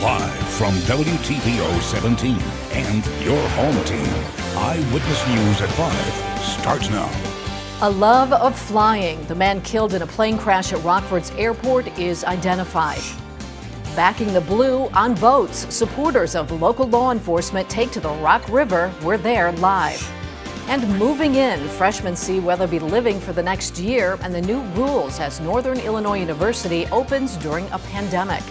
Live from WTVO 17 and your home team, Eyewitness News at 5 starts now. A love of flying. The man killed in a plane crash at Rockford's airport is identified. Backing the blue on boats, supporters of local law enforcement take to the Rock River. We're there live. And moving in, freshmen see where they'll be living for the next year and the new rules as Northern Illinois University opens during a pandemic.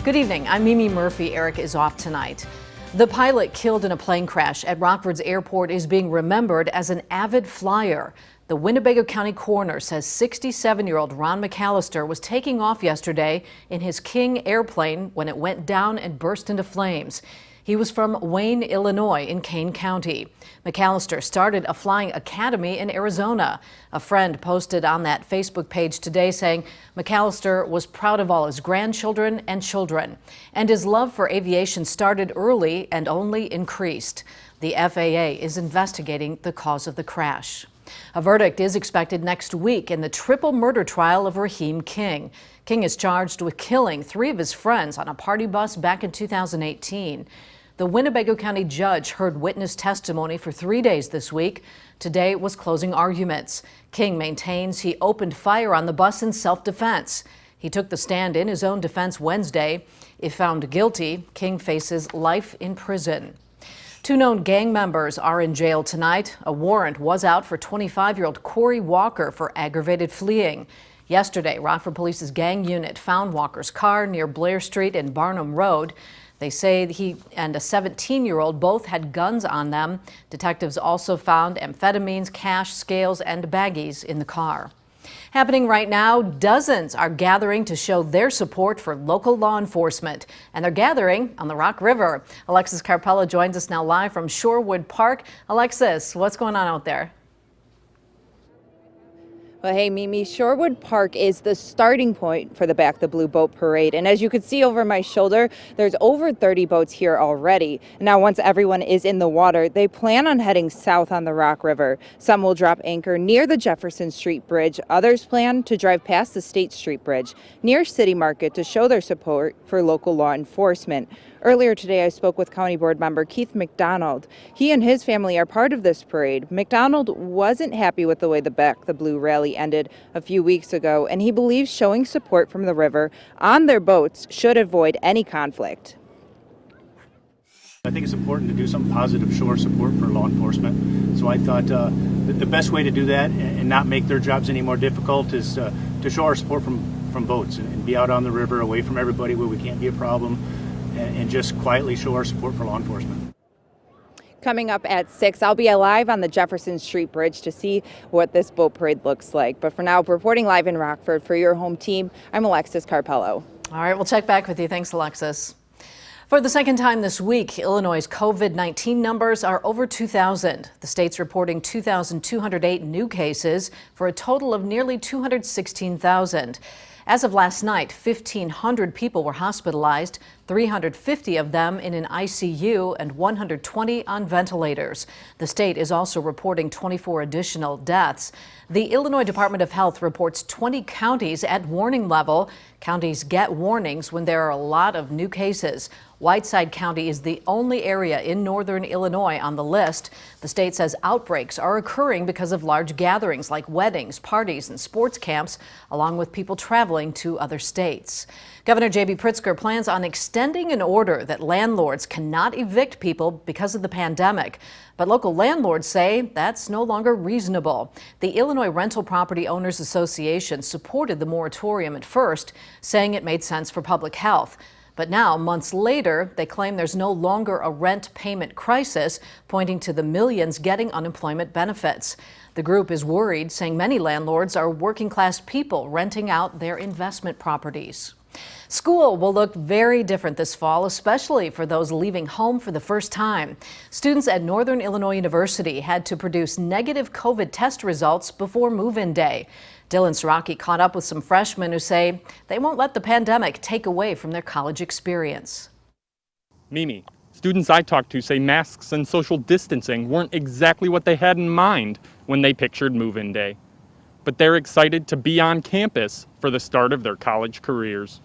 Good evening, I'm Mimi Murphy. Eric is off tonight. The pilot killed in a plane crash at Rockford's airport is being remembered as an avid flyer. The Winnebago County coroner says 67-year-old Ron McAllister was taking off yesterday in his King airplane when it went down and burst into flames. He was from Movein, Illinois in Kane County. McAllister started a flying academy in Arizona. A friend posted on that Facebook page today saying McAllister was proud of all his grandchildren and children. And his love for aviation started early and only increased. The FAA is investigating the cause of the crash. A verdict is expected next week in the triple murder trial of Raheem King. King is charged with killing 3 of his friends on a party bus back in 2018. The Winnebago County judge heard witness testimony for 3 days this week. Today was closing arguments. King maintains he opened fire on the bus in self-defense. He took the stand in his own defense Wednesday. If found guilty, King faces life in prison. 2 known gang members are in jail tonight. A warrant was out for 25-year-old Corey Walker for aggravated fleeing. Yesterday, Rockford Police's gang unit found Walker's car near Blair Street and Barnum Road. They say he and a 17-year-old both had guns on them. Detectives also found amphetamines, cash, scales, and baggies in the car. Happening right now, dozens are gathering to show their support for local law enforcement, and they're gathering on the Rock River. Alexis Carpella joins us now live from Shorewood Park. Alexis, what's going on out there? Well, hey, Mimi, Shorewood Park is the starting point for the Back the Blue Boat Parade. And as you can see over my shoulder, there's over 30 boats here already. Now, once everyone is in the water, they plan on heading south on the Rock River. Some will drop anchor near the Jefferson Street Bridge. Others plan to drive past the State Street Bridge near City Market to show their support for local law enforcement. Earlier today, I spoke with County Board member Keith McDonald. He and his family are part of this parade. McDonald wasn't happy with the way the Back the Blue rally ended a few weeks ago, and he believes showing support from the river on their boats should avoid any conflict. I think it's important to do some positive shore support for law enforcement. So I thought that the best way to do that and not make their jobs any more difficult is to show our support from boats and be out on the river away from everybody where we can't be a problem, and just quietly show our support for law enforcement. Coming up at 6, I'll be live on the Jefferson Street Bridge to see what this boat parade looks like. But for now, reporting live in Rockford for your home team, I'm Alexis Carpello. All right, we'll check back with you. Thanks, Alexis. For the second time this week, Illinois' COVID-19 numbers are over 2,000. The state's reporting 2,208 new cases for a total of nearly 216,000. As of last night, 1,500 people were hospitalized, 350 of them in an ICU and 120 on ventilators. The state is also reporting 24 additional deaths. The Illinois Department of Health reports 20 counties at warning level. Counties get warnings when there are a lot of new cases. Whiteside County is the only area in northern Illinois on the list. The state says outbreaks are occurring because of large gatherings like weddings, parties, and sports camps, along with people traveling to other states. Governor J.B. Pritzker plans on extending an order that landlords cannot evict people because of the pandemic. But local landlords say that's no longer reasonable. The Illinois Rental Property Owners Association supported the moratorium at first, saying it made sense for public health. But now, months later, they claim there's no longer a rent payment crisis, pointing to the millions getting unemployment benefits. The group is worried, saying many landlords are working-class people renting out their investment properties. School will look very different this fall, especially for those leaving home for the first time. Students at Northern Illinois University had to produce negative COVID test results before move-in day. Dylan Siraki caught up with some freshmen who say they won't let the pandemic take away from their college experience. Mimi, students I talked to say masks and social distancing weren't exactly what they had in mind when they pictured move-in day. But they're excited to be on campus for the start of their college careers.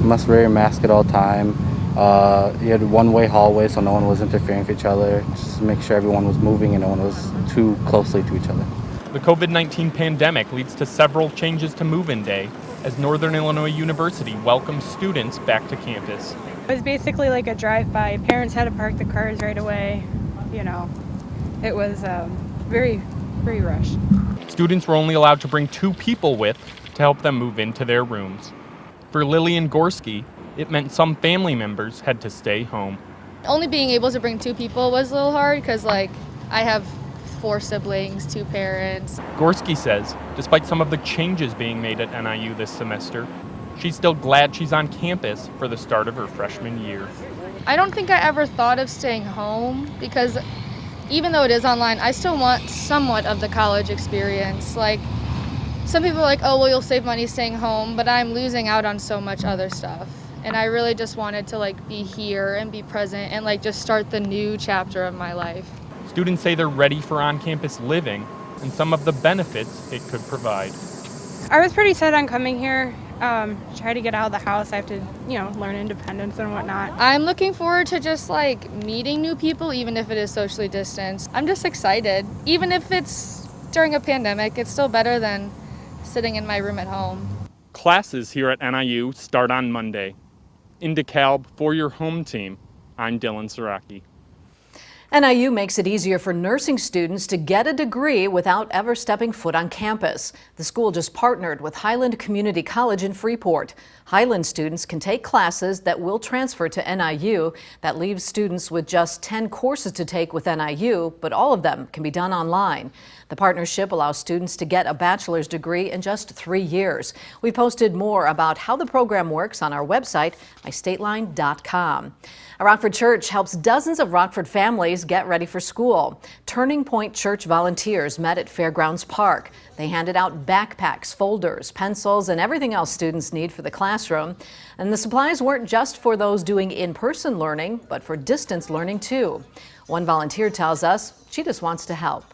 Must wear your mask at all time. You had one-way hallway, so no one was interfering with each other. Just to make sure everyone was moving and no one was too closely to each other. The COVID-19 pandemic leads to several changes to Movein Day as Northern Illinois University welcomes students back to campus. It was basically like a drive-by. Parents had to park the cars right away. You know, it was very rushed. Students were only allowed to bring 2 people with to help them move into their rooms. For Lillian Gorski, it meant some family members had to stay home. Only being able to bring 2 people was a little hard because, like, I have 4 siblings, 2 parents. Gorski says, despite some of the changes being made at NIU this semester, she's still glad she's on campus for the start of her freshman year. I don't think I ever thought of staying home because even though it is online, I still want somewhat of the college experience. Like, some people are like, oh, well, you'll save money staying home, but I'm losing out on so much other stuff. And I really just wanted to, like, be here and be present and, like, just start the new chapter of my life. Students say they're ready for on-campus living and some of the benefits it could provide. I was pretty set on coming here, try to get out of the house. I have to, learn independence and whatnot. I'm looking forward to just, like, meeting new people, even if it is socially distanced. I'm just excited. Even if it's during a pandemic, it's still better than sitting in my room at home. Classes here at NIU start on Monday. In DeKalb, for your home team, I'm Dylan Saraki. NIU makes it easier for nursing students to get a degree without ever stepping foot on campus. The school just partnered with Highland Community College in Freeport. Highland students can take classes that will transfer to NIU. That leaves students with just 10 courses to take with NIU, but all of them can be done online. The partnership allows students to get a bachelor's degree in just 3 years. We posted more about how the program works on our website, mystateline.com. A Rockford church helps dozens of Rockford families get ready for school. Turning Point Church volunteers met at Fairgrounds Park. They handed out backpacks, folders, pencils, and everything else students need for the classroom. And the supplies weren't just for those doing in-person learning, but for distance learning too. One volunteer tells us she just wants to help.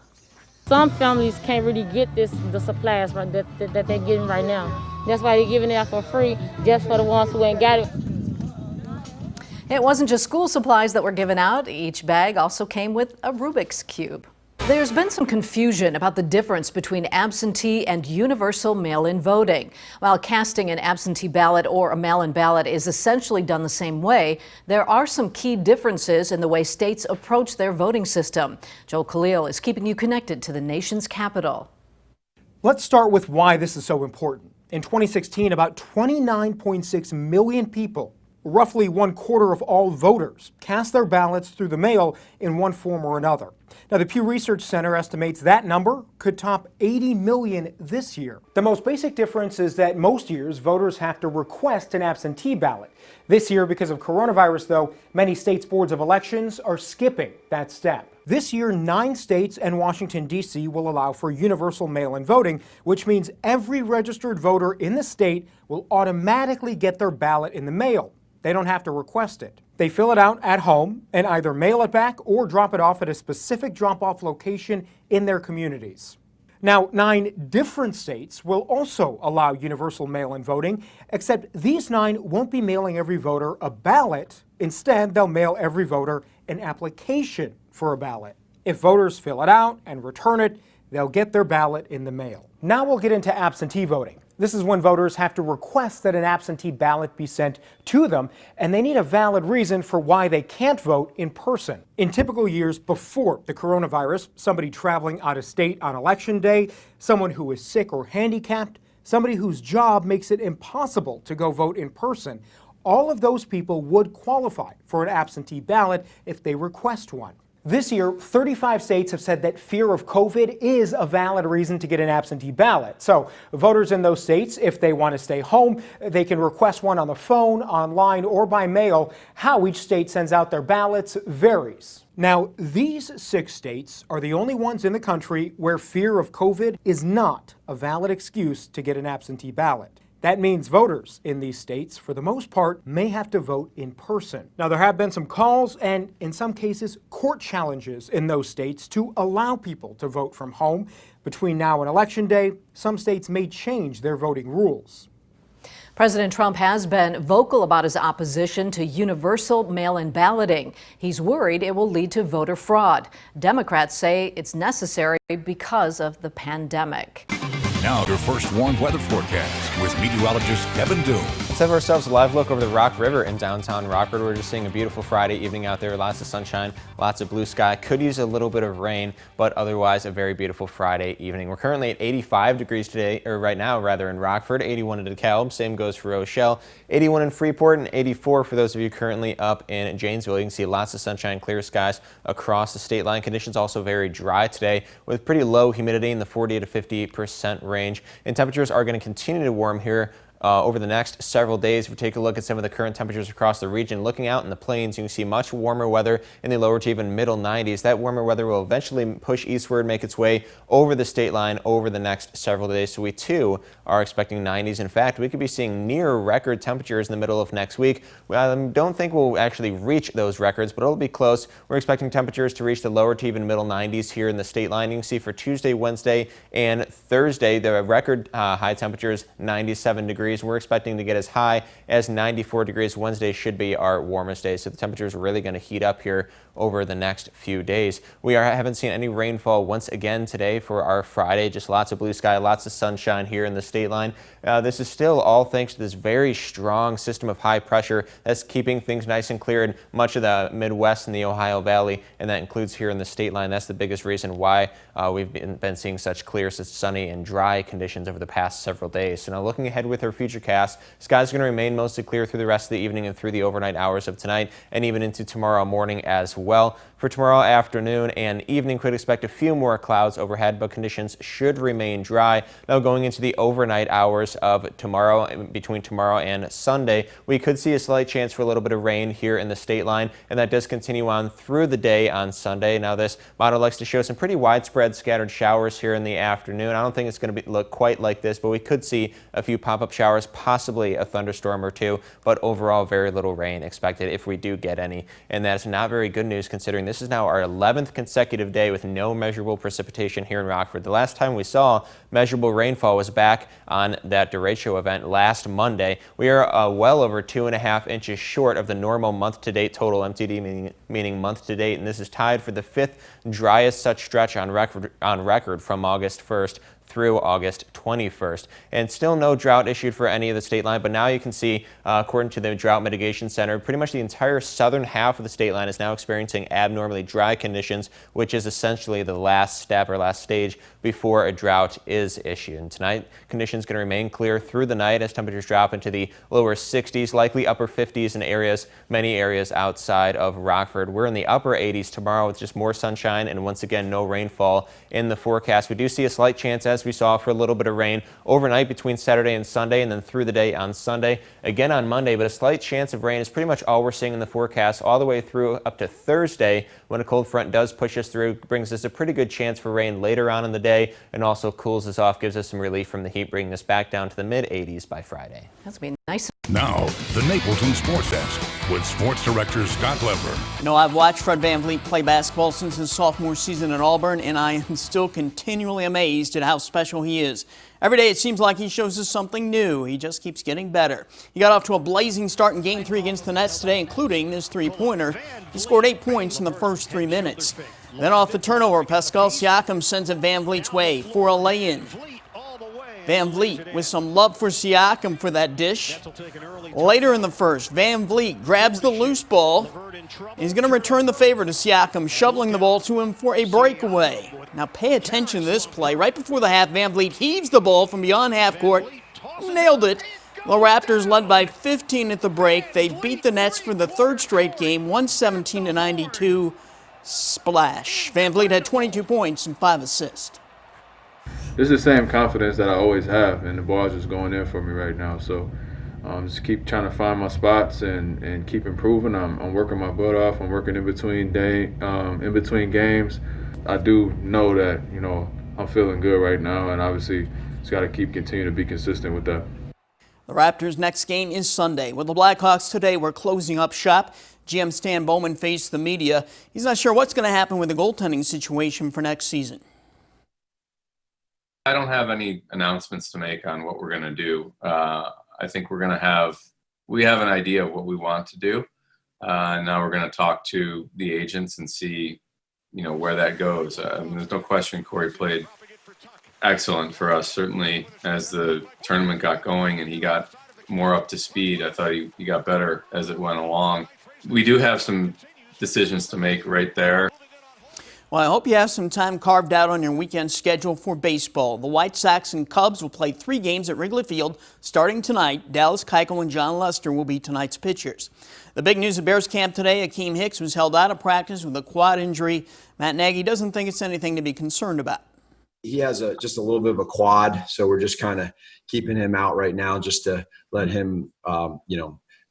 Some families can't really get the supplies that they're getting right now. That's why they're giving it out for free, just for the ones who ain't got it. It wasn't just school supplies that were given out. Each bag also came with a Rubik's Cube. There's been some confusion about the difference between absentee and universal mail-in voting. While casting an absentee ballot or a mail-in ballot is essentially done the same way, there are some key differences in the way states approach their voting system. Joel Khalil is keeping you connected to the nation's capital. Let's start with why this is so important. In 2016, about 29.6 million people, roughly 1/4 of all voters, cast their ballots through the mail in one form or another. Now, the Pew Research Center estimates that number could top 80 million this year. The most basic difference is that most years voters have to request an absentee ballot. This year, because of coronavirus, though, many states' boards of elections are skipping that step. This year, 9 states and Washington, D.C. will allow for universal mail-in voting, which means every registered voter in the state will automatically get their ballot in the mail. They don't have to request it. They fill it out at home and either mail it back or drop it off at a specific drop-off location in their communities. Now, 9 different states will also allow universal mail-in voting, except these 9 won't be mailing every voter a ballot. Instead, they'll mail every voter an application for a ballot. If voters fill it out and return it, they'll get their ballot in the mail. Now we'll get into absentee voting. This is when voters have to request that an absentee ballot be sent to them, and they need a valid reason for why they can't vote in person. In typical years before the coronavirus, somebody traveling out of state on election day, someone who is sick or handicapped, somebody whose job makes it impossible to go vote in person, all of those people would qualify for an absentee ballot if they request one. This year, 35 states have said that fear of COVID is a valid reason to get an absentee ballot. So voters in those states, if they want to stay home, they can request one on the phone, online, or by mail. How each state sends out their ballots varies. Now, these 6 states are the only ones in the country where fear of COVID is not a valid excuse to get an absentee ballot. That means voters in these states, for the most part, may have to vote in person. Now, there have been some calls and, in some cases, court challenges in those states to allow people to vote from home. Between now and Election Day, some states may change their voting rules. President Trump has been vocal about his opposition to universal mail-in balloting. He's worried it will lead to voter fraud. Democrats say it's necessary because of the pandemic. Now your first warned weather forecast with meteorologist Kevin Doom. Let's have ourselves a live look over the Rock River in downtown Rockford. We're just seeing a beautiful Friday evening out there. Lots of sunshine, lots of blue sky. Could use a little bit of rain, but otherwise a very beautiful Friday evening. We're currently at 85 degrees today, or right now rather, in Rockford, 81 in DeKalb. Same goes for Rochelle, 81 in Freeport, and 84 for those of you currently up in Janesville. You can see lots of sunshine, clear skies across the state line. Conditions also very dry today with pretty low humidity in the 40 to 50% range. And temperatures are going to continue to warm here over the next several days. If we take a look at some of the current temperatures across the region, looking out in the plains, you can see much warmer weather in the lower to even middle 90s. That warmer weather will eventually push eastward, make its way over the state line over the next several days. So we too are expecting 90s. In fact, we could be seeing near record temperatures in the middle of next week. I don't think we'll actually reach those records, but it'll be close. We're expecting temperatures to reach the lower to even middle 90s here in the state line. You can see for Tuesday, Wednesday, and Thursday, the record high temperatures 97 degrees. We're expecting to get as high as 94 degrees. Wednesday should be our warmest day, so the temperatures are really going to heat up here over the next few days. We haven't seen any rainfall once again today for our Friday. Just lots of blue sky, lots of sunshine here in the state line. This is still all thanks to this very strong system of high pressure that's keeping things nice and clear in much of the Midwest and the Ohio Valley, and that includes here in the state line. That's the biggest reason why we've been seeing such clear, such sunny and dry conditions over the past several days. So now looking ahead with our future cast, skies are going to remain mostly clear through the rest of the evening and through the overnight hours of tonight and even into tomorrow morning as well. For tomorrow afternoon and evening, could expect a few more clouds overhead, but conditions should remain dry. Now going into the overnight hours of tomorrow, between tomorrow and Sunday, we could see a slight chance for a little bit of rain here in the state line, and that does continue on through the day on Sunday. Now this model likes to show some pretty widespread scattered showers here in the afternoon. I don't think it's going to look quite like this, but we could see a few pop-up showers, possibly a thunderstorm or two, but overall very little rain expected if we do get any. And that's not very good news considering this is now our 11th consecutive day with no measurable precipitation here in Rockford. The last time we saw measurable rainfall was back on that derecho event last Monday. We are well over 2.5 inches short of the normal month-to-date total, MTD meaning month-to-date, and this is tied for the 5th driest such stretch on record from August 1st through August 21st. And still no drought issued for any of the state line, but now you can see, according to the Drought Mitigation Center, pretty much the entire southern half of the state line is now experiencing abnormally dry conditions, which is essentially the last step or last stage before a drought is issued. And tonight, conditions going to remain clear through the night as temperatures drop into the lower 60s, likely upper 50s in many areas outside of Rockford. We're in the upper 80s tomorrow with just more sunshine and once again no rainfall in the forecast. We do see a slight chance, as we saw, for a little bit of rain overnight between Saturday and Sunday, and then through the day on Sunday, again on Monday, but a slight chance of rain is pretty much all we're seeing in the forecast all the way through up to Thursday when a cold front does push us through, brings us a pretty good chance for rain later on in the day and also cools us off, gives us some relief from the heat, bringing us back down to the mid-80s by Friday. That's been nice. Now, the Napleton Sports Desk with Sports Director Scott Lever. You know, I've watched Fred VanVleet play basketball since his sophomore season at Auburn, and I am still continually amazed at how special he is. Every day it seems like he shows us something new. He just keeps getting better. He got off to a blazing start in Game 3 against the Nets today, including his three-pointer. He scored 8 points in the first 3 minutes. Then off the turnover, Pascal Siakam sends it VanVleet's way for a lay-in. VanVleet with some love for Siakam for that dish. Later in the first, VanVleet grabs the loose ball. He's going to return the favor to Siakam, shoveling the ball to him for a breakaway. Now pay attention to this play. Right before the half, VanVleet heaves the ball from beyond half court. Nailed it. The Raptors led by 15 at the break. They beat the Nets for the third straight game, 117-92. Splash. VanVleet had 22 points and 5 assists. This is the same confidence that I always have, and the ball's just going in for me right now. So just keep trying to find my spots and keep improving. I'm working my butt off. I'm working in between games. I do know that, you know, I'm feeling good right now, and obviously just got to continue to be consistent with that. The Raptors' next game is Sunday. With the Blackhawks today, we're closing up shop. GM Stan Bowman faced the media. He's not sure what's going to happen with the goaltending situation for next season. I don't have any announcements to make on what we're going to do. I think we have an idea of what we want to do. And now we're going to talk to the agents and see, where that goes. There's no question Corey played excellent for us, certainly as the tournament got going and he got more up to speed. I thought he got better as it went along. We do have some decisions to make right there. Well, I hope you have some time carved out on your weekend schedule for baseball. The White Sox and Cubs will play 3 games at Wrigley Field starting tonight. Dallas Keuchel and John Lester will be tonight's pitchers. The big news at Bears camp today, Akeem Hicks was held out of practice with a quad injury. Matt Nagy doesn't think it's anything to be concerned about. He has just a little bit of a quad, so we're just kind of keeping him out right now just to let him,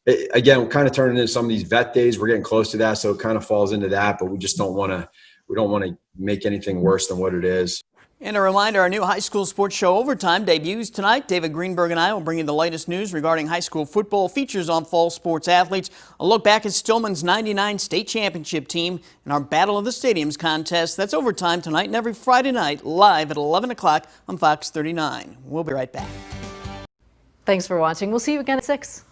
again, we're kind of turning into some of these vet days. We're getting close to that, so it kind of falls into that, but we just don't want to make anything worse than what it is. And a reminder, our new high school sports show Overtime debuts tonight. David Greenberg and I will bring you the latest news regarding high school football, features on fall sports athletes, a look back at Stillman's '99 state championship team, and our Battle of the Stadiums contest. That's Overtime tonight and every Friday night, live at 11 o'clock on Fox 39. We'll be right back. Thanks for watching. We'll see you again at 6.